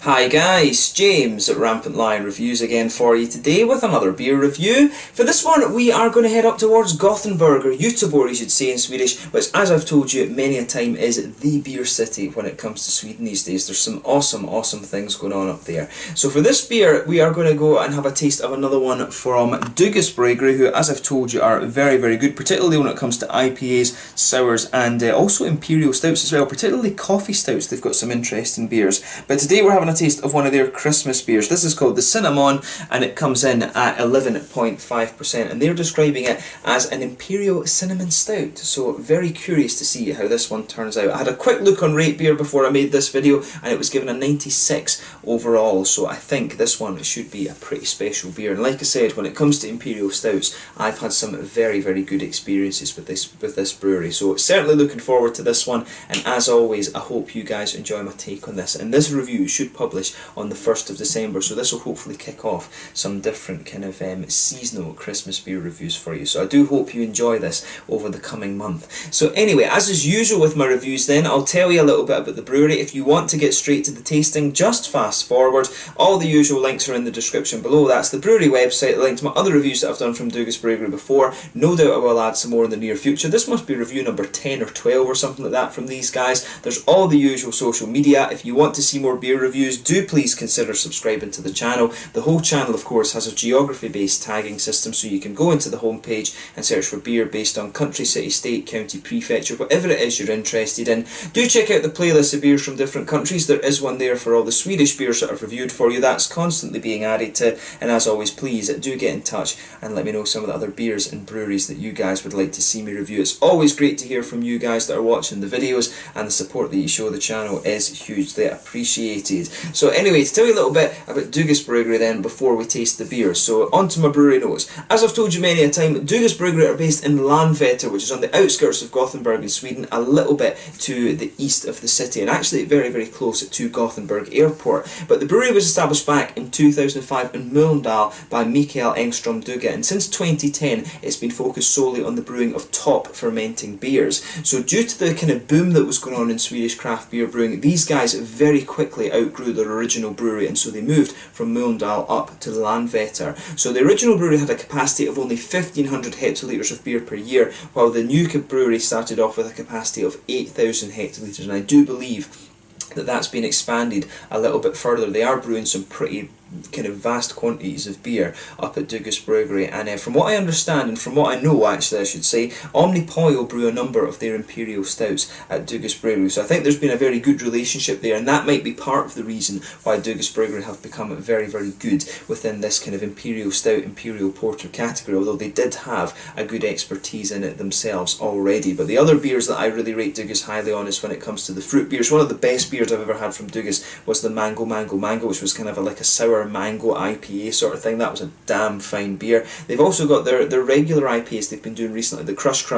Hi guys, James at RampantLionReviews again for you today with another beer review. For this one we are going to head up towards Gothenburg, or Göteborg you should say in Swedish, which as I've told you many a time is the beer city when it comes to Sweden these days. There's some awesome things going on up there. So for this beer we are going to go and have a taste of another one from Bryggeri, who as I've told you are very good, particularly when it comes to IPAs, sours and also Imperial stouts as well, particularly coffee stouts. They've got some interesting beers. But today we're having a taste of one of their Christmas beers. This is called the Cinna Mon and it comes in at 11.5% and they're describing it as an Imperial cinnamon stout. So very curious to see how this one turns out. I had a quick look on Rate Beer before I made this video and it was given a 96 overall, so I think this one should be a pretty special beer. And like I said, when it comes to Imperial stouts, I've had some very good experiences with this brewery, so certainly looking forward to this one. And as always, I hope you guys enjoy my take on this, and this review should publish on the 1st of December, so this will hopefully kick off some different kind of seasonal Christmas beer reviews for you. So I do hope you enjoy this over the coming month. So anyway, as is usual with my reviews then, I'll tell you a little bit about the brewery. If you want to get straight to the tasting, just fast forward. All the usual links are in the description below. That's the brewery website, the link to my other reviews that I've done from Bryggeri before. No doubt I will add some more in the near future. This must be review number 10 or 12 or something like that from these guys. There's all the usual social media. If you want to see more beer reviews, do please consider subscribing to the channel. The whole channel, of course, has a geography-based tagging system, so you can go into the homepage and search for beer based on country, city, state, county, prefecture, whatever it is you're interested in. Do check out the playlist of beers from different countries. There is one there for all the Swedish beers that I've reviewed for you. That's constantly being added to. And as always, please do get in touch and let me know some of the other beers and breweries that you guys would like to see me review. It's always great to hear from you guys that are watching the videos, and the support that you show the channel is hugely appreciated. So anyway, to tell you a little bit about Bryggeri then before we taste the beer. So on to my brewery notes. As I've told you many a time, Bryggeri are based in Landvetter, which is on the outskirts of Gothenburg in Sweden, a little bit to the east of the city, and actually very close to Gothenburg Airport. But the brewery was established back in 2005 in Mölndal by Mikael Engström Dugge, and since 2010 it's been focused solely on the brewing of top fermenting beers. So due to the kind of boom that was going on in Swedish craft beer brewing, these guys very quickly outgrew their original brewery, and so they moved from Mölndal up to Landvetter. So the original brewery had a capacity of only 1,500 hectolitres of beer per year, while the new brewery started off with a capacity of 8,000 hectolitres, and I do believe that that's been expanded a little bit further. They are brewing some pretty kind of vast quantities of beer up at Bryggeri, and from what I understand, and from what I know actually I should say, Omnipol brew a number of their Imperial stouts at Bryggeri, so I think there's been a very good relationship there, and that might be part of the reason why Bryggeri have become very good within this kind of Imperial stout, Imperial porter category, although they did have a good expertise in it themselves already. But the other beers that I really rate Dugges highly on is when it comes to the fruit beers. One of the best beers I've ever had from Dugges was the Mango, which was kind of like a sour mango IPA sort of thing. That was a damn fine beer. They've also got their regular IPAs they've been doing recently, the Crush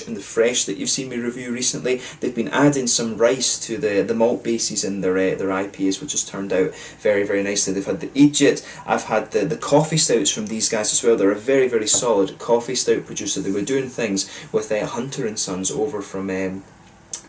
and the Fresh that you've seen me review recently. They've been adding some rice to the malt bases in their IPAs, which has turned out very nicely. They've had the Egypt. I've had the coffee stouts from these guys as well. They're a very solid coffee stout producer. They were doing things with Hunter and Sons over from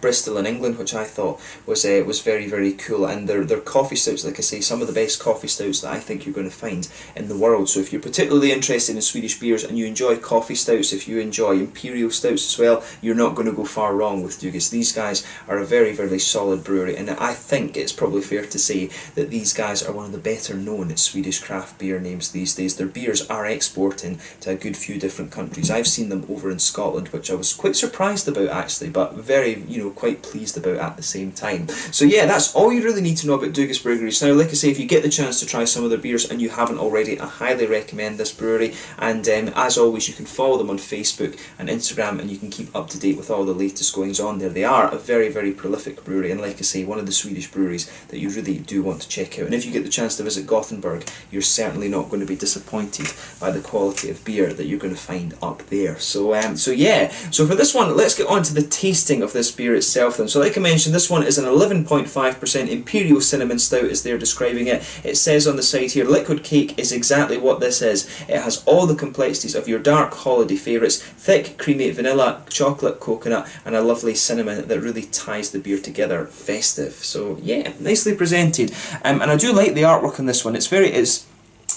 Bristol in England, which I thought was very cool, and their coffee stouts, like I say, some of the best coffee stouts that I think you're going to find in the world. So if you're particularly interested in Swedish beers and you enjoy coffee stouts, if you enjoy Imperial stouts as well, you're not going to go far wrong with Dugges. These guys are a very solid brewery, and I think it's probably fair to say that these guys are one of the better known Swedish craft beer names these days. Their beers are exporting to a good few different countries. I've seen them over in Scotland, which I was quite surprised about actually, but very, quite pleased about at the same time. So yeah, that's all you really need to know about Bryggeri. So now, like I say, if you get the chance to try some of their beers and you haven't already, I highly recommend this brewery. And as always, you can follow them on Facebook and Instagram, and you can keep up to date with all the latest goings on there. They are a very prolific brewery, and like I say, one of the Swedish breweries that you really do want to check out. And if you get the chance to visit Gothenburg, you're certainly not going to be disappointed by the quality of beer that you're going to find up there. So yeah, so for this one, let's get on to the tasting of this beer itself then. So like I mentioned, this one is an 11.5% Imperial Cinnamon Stout as they're describing it. It says on the side here, liquid cake is exactly what this is. It has all the complexities of your dark holiday favourites, thick, creamy vanilla, chocolate, coconut, and a lovely cinnamon that really ties the beer together. Festive. So yeah, nicely presented. And I do like the artwork on this one.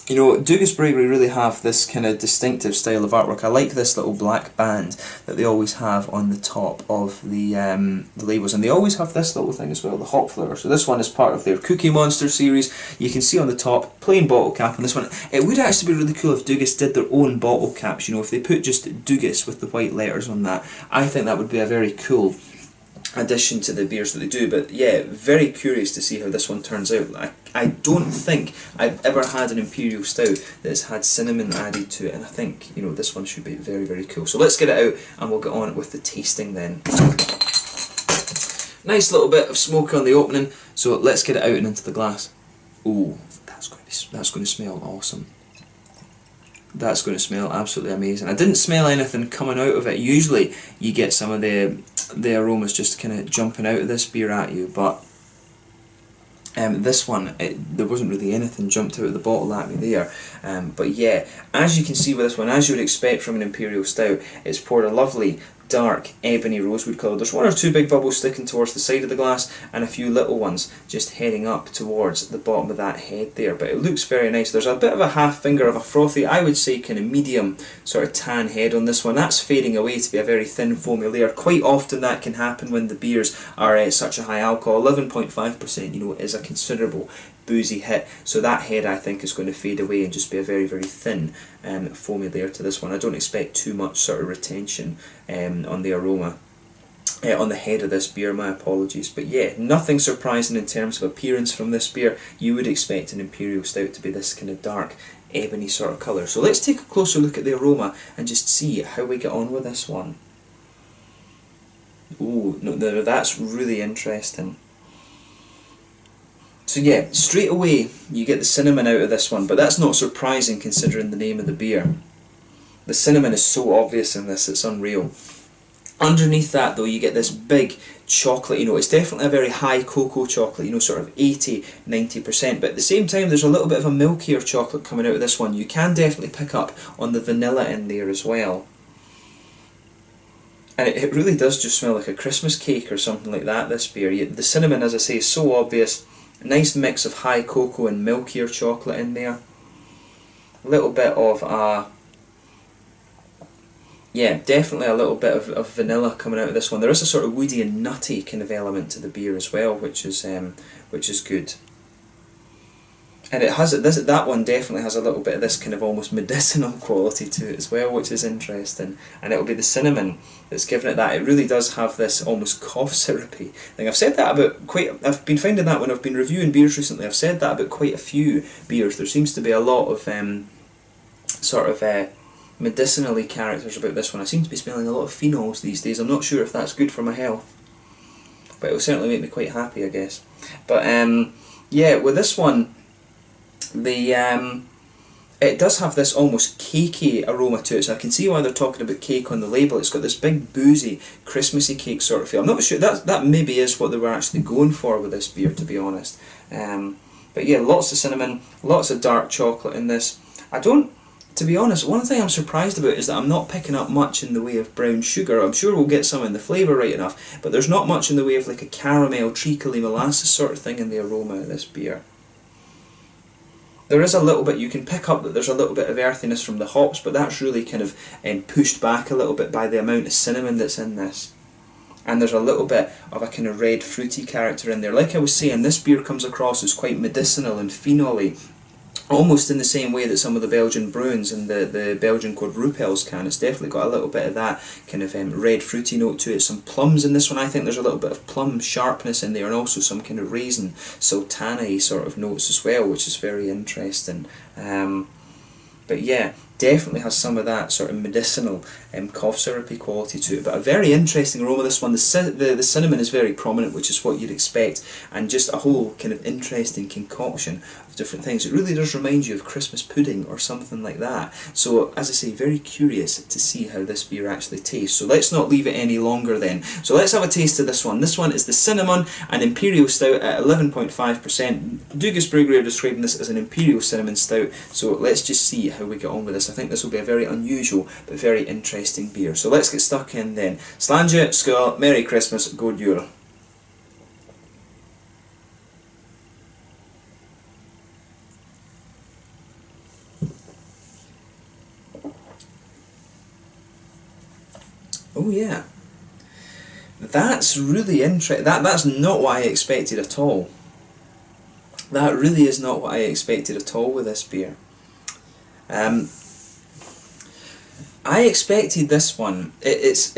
You know, Dougas Bryggeri really have this kind of distinctive style of artwork. I like this little black band that they always have on the top of the labels, and they always have this little thing as well, the hop flower. So this one is part of their Cookie Monster series. You can see on the top, plain bottle cap on this one. It would actually be really cool if Dougas did their own bottle caps, you know, if they put just Dougas with the white letters on that. I think that would be a very cool addition to the beers that they do. But yeah, very curious to see how this one turns out. I don't think I've ever had an Imperial Stout that has had cinnamon added to it, and I think, you know, this one should be very, very cool. So let's get it out and we'll get on with the tasting then. Nice little bit of smoke on the opening, so let's get it out and into the glass. Ooh, that's going to smell awesome. That's going to smell absolutely amazing. I didn't smell anything coming out of it. Usually you get some of the aromas just kind of jumping out of this beer at you, but this one, there wasn't really anything jumped out of the bottle at me there. But yeah, as you can see with this one, as you would expect from an Imperial Stout, it's poured a lovely dark ebony rosewood colour. There's one or two big bubbles sticking towards the side of the glass and a few little ones just heading up towards the bottom of that head there, but it looks very nice. There's a bit of a half finger of a frothy, I would say kind of medium sort of tan head on this one. That's fading away to be a very thin foamy layer. Quite often that can happen when the beers are such a high alcohol. 11.5%, you know, is a considerable boozy hit, so that head I think is going to fade away and just be a very, very thin foamy layer to this one. I don't expect too much sort of retention on the aroma on the head of this beer, my apologies. But yeah, nothing surprising in terms of appearance from this beer. You would expect an Imperial Stout to be this kind of dark ebony sort of colour. So let's take a closer look at the aroma and just see how we get on with this one. Ooh, no, that's really interesting. So yeah, straight away you get the cinnamon out of this one, but that's not surprising considering the name of the beer. The cinnamon is so obvious in this, it's unreal. Underneath that though, you get this big chocolate, you know, it's definitely a very high cocoa chocolate, you know, sort of 80–90%, but at the same time there's a little bit of a milkier chocolate coming out of this one. You can definitely pick up on the vanilla in there as well. And it really does just smell like a Christmas cake or something like that, this beer. The cinnamon, as I say, is so obvious. A nice mix of high cocoa and milkier chocolate in there. A little bit of yeah, definitely a little bit of vanilla coming out of this one. There is a sort of woody and nutty kind of element to the beer as well, which is good. And it has that one definitely has a little bit of this kind of almost medicinal quality to it as well, which is interesting. And it'll be the cinnamon that's giving it that. It really does have this almost cough syrupy thing. I've said that about I've been finding that when I've been reviewing beers recently. I've said that about quite a few beers. There seems to be a lot of sort of medicinally characters about this one. I seem to be smelling a lot of phenols these days. I'm not sure if that's good for my health, but it'll certainly make me quite happy, I guess. But yeah, with this one, it does have this almost cakey aroma to it, so I can see why they're talking about cake on the label. It's got this big boozy Christmassy cake sort of feel. I'm not sure that maybe is what they were actually going for with this beer, to be honest. But yeah, lots of cinnamon, lots of dark chocolate in this. To be honest, one thing I'm surprised about is that I'm not picking up much in the way of brown sugar. I'm sure we'll get some in the flavour right enough, but there's not much in the way of like a caramel, treacly molasses sort of thing in the aroma of this beer. There is a little bit, you can pick up that there's a little bit of earthiness from the hops, but that's really kind of pushed back a little bit by the amount of cinnamon that's in this. And there's a little bit of a kind of red fruity character in there. Like I was saying, this beer comes across as quite medicinal and phenol-y, almost in the same way that some of the Belgian Bruins and the Belgian quadruples can. It's definitely got a little bit of that kind of red fruity note to it. Some plums in this one. I think there's a little bit of plum sharpness in there, and also some kind of raisin, sultana-y sort of notes as well, which is very interesting. But yeah, Definitely has some of that sort of medicinal cough syrupy quality to it, but a very interesting aroma. This one, the cinnamon is very prominent, which is what you'd expect, and just a whole kind of interesting concoction of different things. It really does remind you of Christmas pudding or something like that. So as I say, very curious to see how this beer actually tastes. So let's not leave it any longer then. So let's have a taste of this one. This one is the Cinna Mon, an Imperial Stout at 11.5%. Dugas Bryggeri are describing this as an Imperial Cinnamon Stout, so let's just see how we get on with this. I think this will be a very unusual but very interesting beer. So let's get stuck in then. Slàinte, Skål, Merry Christmas, God Jul. Oh yeah, that's really interesting. That's not what I expected at all. That really is not what I expected at all with this beer. I expected this one. It's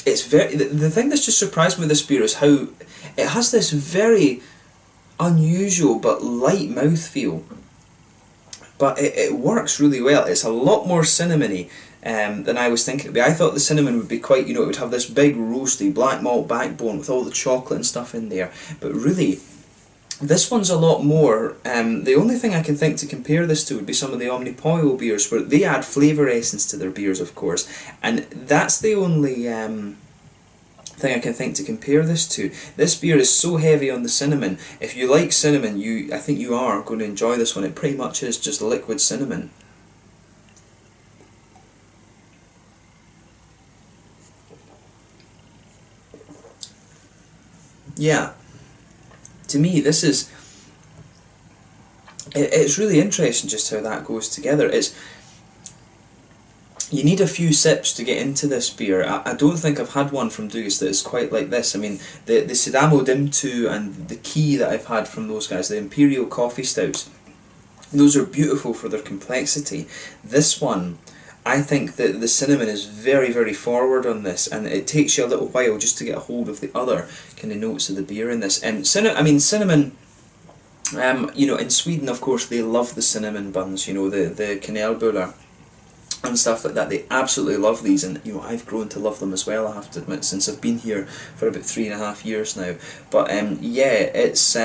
very. The thing that's just surprised me with this beer is how it has this very unusual but light mouthfeel. But it works really well. It's a lot more cinnamony than I was thinking it would be. I thought the cinnamon would be quite, you know, it would have this big roasty black malt backbone with all the chocolate and stuff in there. But really, this one's a lot more. The only thing I can think to compare this to would be some of the Omnipollo beers, where they add flavour essence to their beers, of course, and that's the only thing I can think to compare this to. This beer is so heavy on the cinnamon. If you like cinnamon, I think you are going to enjoy this one. It pretty much is just liquid cinnamon. Yeah, to me this is, it's really interesting just how that goes together. You need a few sips to get into this beer. I don't think I've had one from Dugas that is quite like this. I mean, the Sidamo Dim 2 and the Key that I've had from those guys, the Imperial coffee stouts, those are beautiful for their complexity. This one, I think that the cinnamon is very, very forward on this, and it takes you a little while just to get a hold of the other kind of notes of the beer in this. And cinnamon, you know, in Sweden, of course, they love the cinnamon buns, you know, the kanelbullar and stuff like that. They absolutely love these, and you know, I've grown to love them as well, I have to admit, since I've been here for about 3.5 years now. But yeah, it's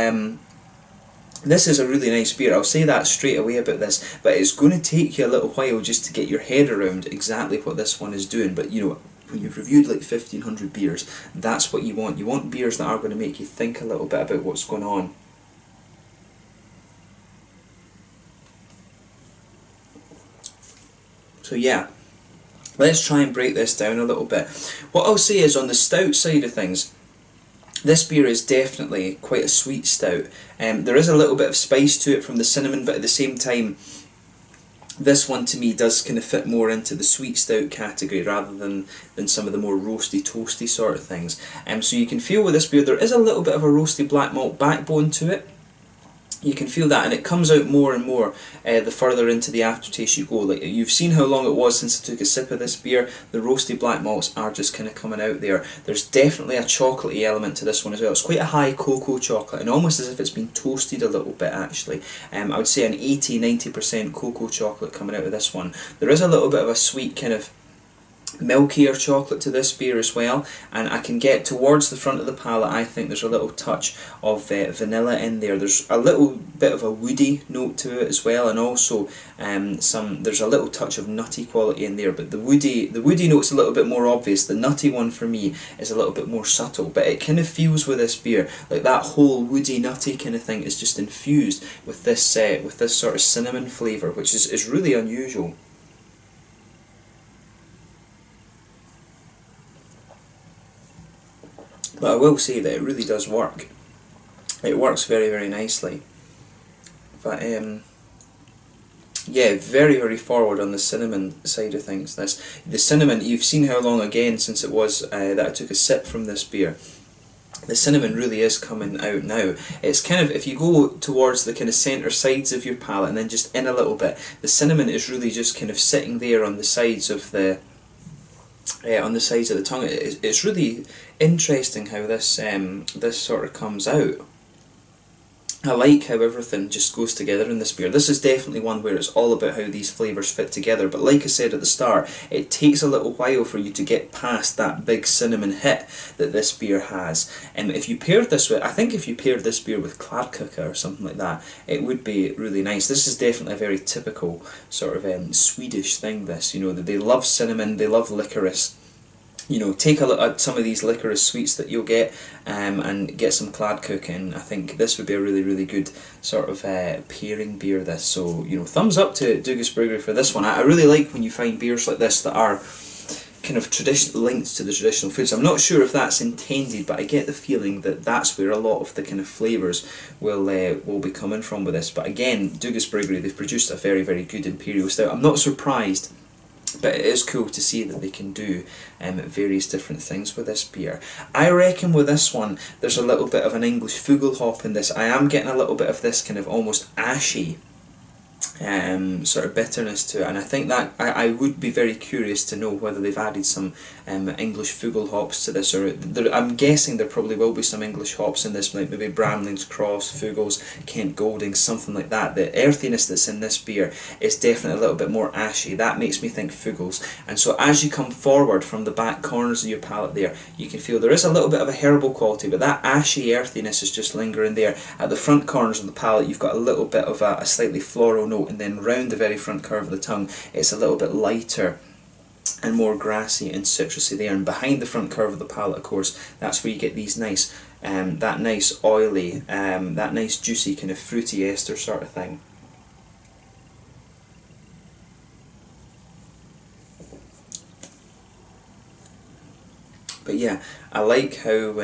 this is a really nice beer. I'll say that straight away about this, but it's going to take you a little while just to get your head around exactly what this one is doing. But you know, when you've reviewed like 1,500 beers, that's what you want. You want beers that are going to make you think a little bit about what's going on. So yeah, let's try and break this down a little bit. What I'll say is, on the stout side of things, this beer is definitely quite a sweet stout. There is a little bit of spice to it from the cinnamon, but at the same time, this one to me does kind of fit more into the sweet stout category rather than some of the more roasty, toasty sort of things. So you can feel with this beer there is a little bit of a roasty black malt backbone to it. You can feel that, and it comes out more and more the further into the aftertaste you go. Like, you've seen how long it was since I took a sip of this beer. The roasty black malts are just kind of coming out there. There's definitely a chocolatey element to this one as well. It's quite a high cocoa chocolate, and almost as if it's been toasted a little bit actually. I would say an 80-90% cocoa chocolate coming out of this one. There is a little bit of a sweet kind of milkier chocolate to this beer as well, and I can get towards the front of the palate. I think there's a little touch of vanilla in there. There's a little bit of a woody note to it as well, and also there's a little touch of nutty quality in there, but the woody note's a little bit more obvious. The nutty one for me is a little bit more subtle, but it kind of feels with this beer like that whole woody nutty kind of thing is just infused with this sort of cinnamon flavour, which is really unusual. But I will say that it really does work. It works very, very nicely. But yeah, very, very forward on the cinnamon side of things. The cinnamon, you've seen how long again since it was that I took a sip from this beer. The cinnamon really is coming out now. It's kind of, if you go towards the kind of centre sides of your palate and then just in a little bit, the cinnamon is really just kind of sitting there on the sides of the tongue. It's really interesting how this sort of comes out. I like how everything just goes together in this beer. This is definitely one where it's all about how these flavours fit together, but like I said at the start, it takes a little while for you to get past that big cinnamon hit that this beer has. And if you paired this with, I think if you paired this beer with Kladkuka or something like that, it would be really nice. This is definitely a very typical sort of Swedish thing, this, you know, that they love cinnamon, they love licorice. You know, take a look at some of these licorice sweets that you'll get and get some Kladkuka, and I think this would be a really, really good sort of pairing beer, this. So, you know, thumbs up to Douglas Bryggeri for this one. I really like when you find beers like this that are kind of linked to the traditional foods. I'm not sure if that's intended, but I get the feeling that that's where a lot of the kind of flavours will be coming from with this. But again, Douglas Bryggeri, they've produced a very, very good Imperial Stout. I'm not surprised, but it is cool to see that they can do various different things with this beer. I reckon with this one, there's a little bit of an English Fugelhop in this. I am getting a little bit of this kind of almost ashy sort of bitterness to it, and I think that I would be very curious to know whether they've added some English Fugel hops to this, or I'm guessing there probably will be some English hops in this, like maybe Bramling's Cross, Fugels, Kent Golding, something like that. The earthiness that's in this beer is definitely a little bit more ashy. That makes me think Fugels, and so as you come forward from the back corners of your palate there, you can feel there is a little bit of a herbal quality, but that ashy earthiness is just lingering there. At the front corners of the palate, you've got a little bit of a slightly floral note, and then round the very front curve of the tongue, it's a little bit lighter and more grassy and citrusy there. And behind the front curve of the palate, of course, that's where you get these nice, that nice oily, that nice juicy kind of fruity ester sort of thing. But yeah, I like how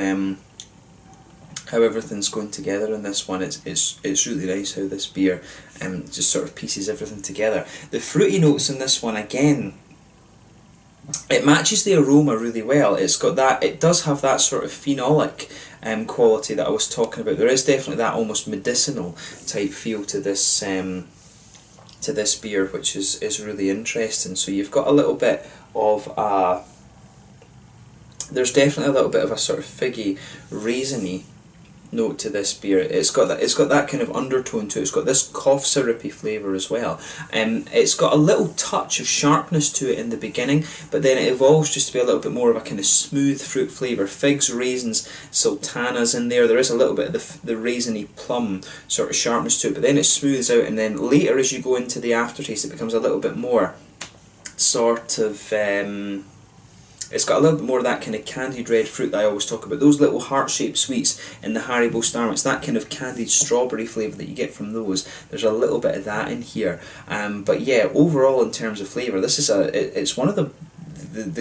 everything's going together in this one. It's really nice how this beer just sort of pieces everything together. The fruity notes in this one, again, it matches the aroma really well. It's got that, it does have that sort of phenolic quality that I was talking about. There is definitely that almost medicinal type feel to this beer, which is really interesting. So you've got a little bit of there's definitely a little bit of a sort of figgy, raisiny note to this beer. It's got that kind of undertone to it. It's got this cough syrupy flavour as well. It's got a little touch of sharpness to it in the beginning, but then it evolves just to be a little bit more of a kind of smooth fruit flavour. Figs, raisins, sultanas in there. There is a little bit of the raisiny plum sort of sharpness to it, but then it smooths out, and then later as you go into the aftertaste, it becomes a little bit more sort of it's got a little bit more of that kind of candied red fruit that I always talk about. Those little heart-shaped sweets in the Haribo Star, it's that kind of candied strawberry flavour that you get from those. There's a little bit of that in here. But yeah, overall in terms of flavour, this is it's one of the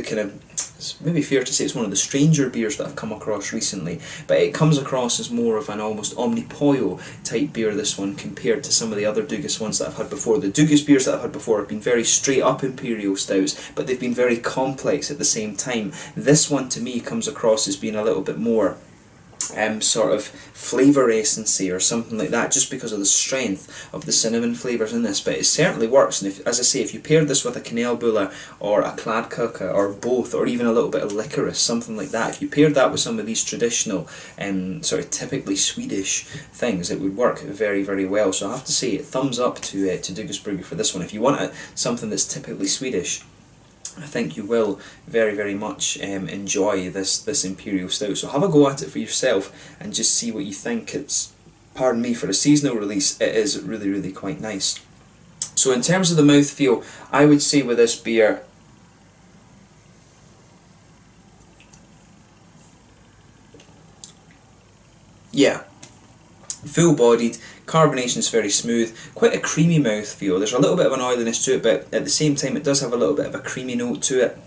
kind of, it's maybe fair to say it's one of the stranger beers that I've come across recently, but it comes across as more of an almost omnipollo type beer, this one, compared to some of the other Douglas ones that I've had before. The Douglas beers that I've had before have been very straight up Imperial Stouts, but they've been very complex at the same time. This one to me comes across as being a little bit more sort of flavour essency or something like that, just because of the strength of the cinnamon flavours in this. But it certainly works, and if, as I say, if you paired this with a Kanelbulla or a Kladkuka or both, or even a little bit of licorice, something like that, if you paired that with some of these traditional sort of typically Swedish things, it would work very, very well. So I have to say, thumbs up to Douglas Bryggeri for this one. If you want something that's typically Swedish, I think you will very, very much enjoy this Imperial Stout. So have a go at it for yourself and just see what you think. It's, pardon me, for a seasonal release, it is really, really quite nice. So in terms of the mouthfeel, I would say with this beer, yeah, full-bodied, carbonation is very smooth, quite a creamy mouthfeel. There's a little bit of an oiliness to it, but at the same time it does have a little bit of a creamy note to it.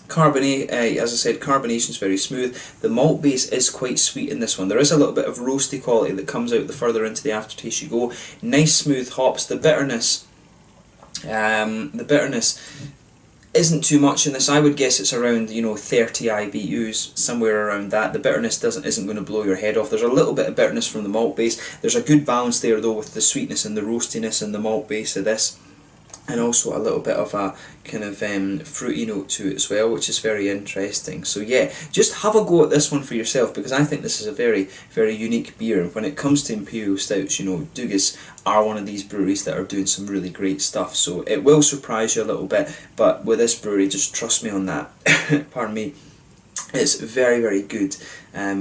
As I said, carbonation is very smooth. The malt base is quite sweet in this one. There is a little bit of roasty quality that comes out the further into the aftertaste you go. Nice smooth hops. The bitterness isn't too much in this. I would guess it's around 30 IBUs, somewhere around that. The bitterness isn't going to blow your head off. There's a little bit of bitterness from the malt base. There's a good balance there though with the sweetness and the roastiness and the malt base of this. and also a little bit of a kind of fruity note to it as well, which is very interesting. So yeah, just have a go at this one for yourself, because I think this is a very, very unique beer. And when it comes to Imperial Stouts, you know, Dugas are one of these breweries that are doing some really great stuff. So it will surprise you a little bit, but with this brewery, just trust me on that. Pardon me. It's very, very good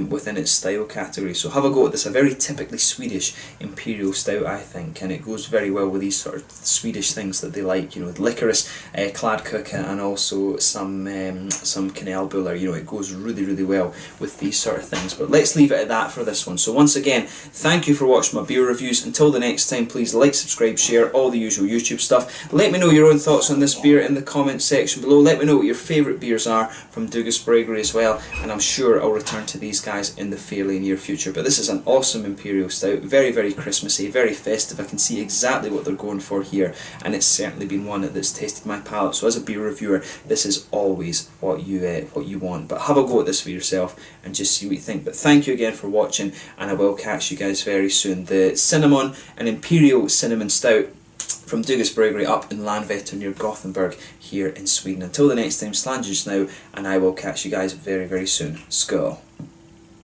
within its style category. So have a go at this. A very typically Swedish Imperial Stout, I think, and it goes very well with these sort of Swedish things that they like, you know, with licorice, Kladkuka, and also some kanelbuller. You know, it goes really, really well with these sort of things. But let's leave it at that for this one. So once again, thank you for watching my beer reviews. Until the next time, please like, subscribe, share, all the usual YouTube stuff. Let me know your own thoughts on this beer in the comments section below. Let me know what your favourite beers are from Dugas Bryggeri as well, and I'm sure I'll return to these guys in the fairly near future. But this is an awesome Imperial Stout, very, very Christmassy, very festive. I can see exactly what they're going for here, and it's certainly been one that's tested my palate. So as a beer reviewer, this is always what you want. But have a go at this for yourself and just see what you think. But thank you again for watching, and I will catch you guys very soon. The Cinna Mon, an Imperial Cinnamon Stout from Dugas Bryggeri up in Landvetter near Gothenburg here in Sweden. Until the next time, slanges now, and I will catch you guys very, very soon. Skål!